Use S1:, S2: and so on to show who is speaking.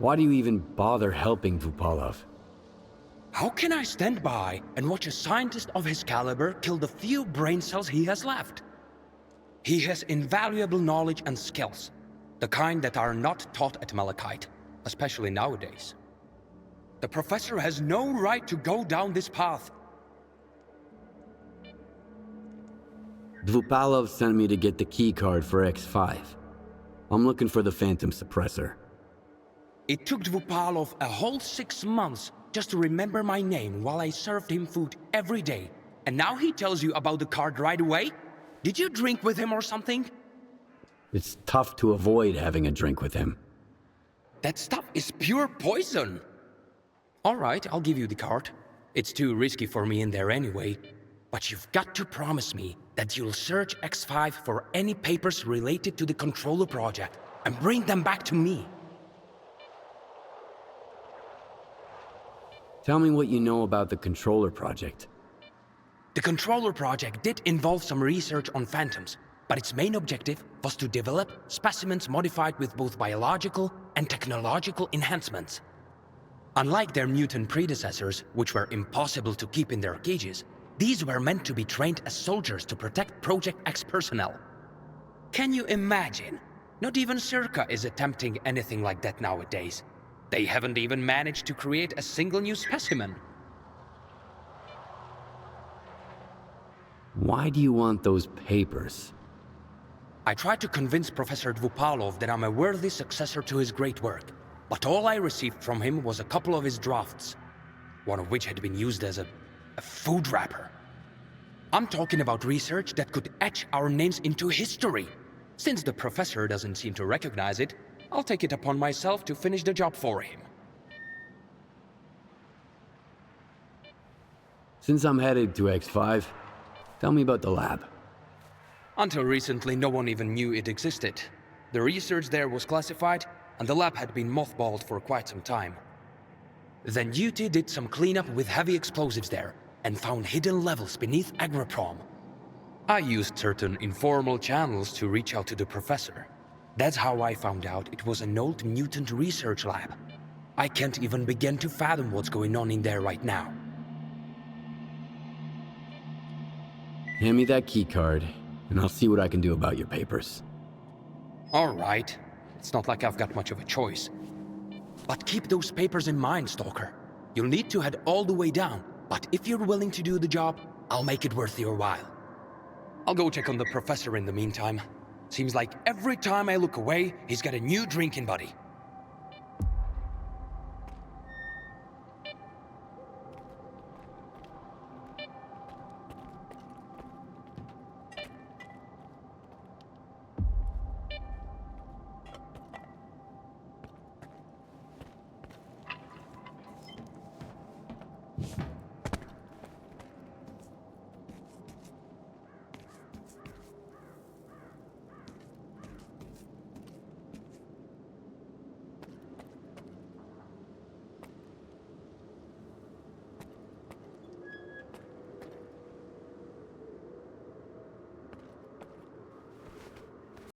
S1: Why do you even bother helping Vupalov?
S2: How can I stand by and watch a scientist of his caliber kill the few brain cells he has left? He has invaluable knowledge and skills, the kind that are not taught at Malachite, especially nowadays. The professor has no right to go down this path.
S1: Dvupalov sent me to get the keycard for X5. I'm looking for the Phantom Suppressor.
S2: It took Dvupalov a whole 6 months just to remember my name while I served him food every day. And now he tells you about the card right away? Did you drink with him or something?
S1: It's tough to avoid having a drink with him.
S2: That stuff is pure poison. All right, I'll give you the card. It's too risky for me in there anyway. But you've got to promise me that you'll search X5 for any papers related to the Controller project and bring them back to me.
S1: Tell me what you know about the Controller project.
S2: The Controller project did involve some research on phantoms, but its main objective was to develop specimens modified with both biological and technological enhancements. Unlike their mutant predecessors, which were impossible to keep in their cages, these were meant to be trained as soldiers to protect Project X personnel. Can you imagine? Not even Circa is attempting anything like that nowadays. They haven't even managed to create a single new specimen.
S1: Why do you want those papers?
S2: I tried to convince Professor Dvupalov that I'm a worthy successor to his great work, but all I received from him was a couple of his drafts, one of which had been used as a food wrapper. I'm talking about research that could etch our names into history. Since the professor doesn't seem to recognize it, I'll take it upon myself to finish the job for him.
S1: Since I'm headed to X5, tell me about the lab.
S2: Until recently, no one even knew it existed. The research there was classified, and the lab had been mothballed for quite some time. Then Duty did some cleanup with heavy explosives there, and found hidden levels beneath Ahroprom. I used certain informal channels to reach out to the professor. That's how I found out it was an old mutant research lab. I can't even begin to fathom what's going on in there right now.
S1: Hand me that keycard, and I'll see what I can do about your papers.
S2: All right. It's not like I've got much of a choice. But keep those papers in mind, Stalker. You'll need to head all the way down, but if you're willing to do the job, I'll make it worth your while. I'll go check on the professor in the meantime. Seems like every time I look away, he's got a new drinking buddy.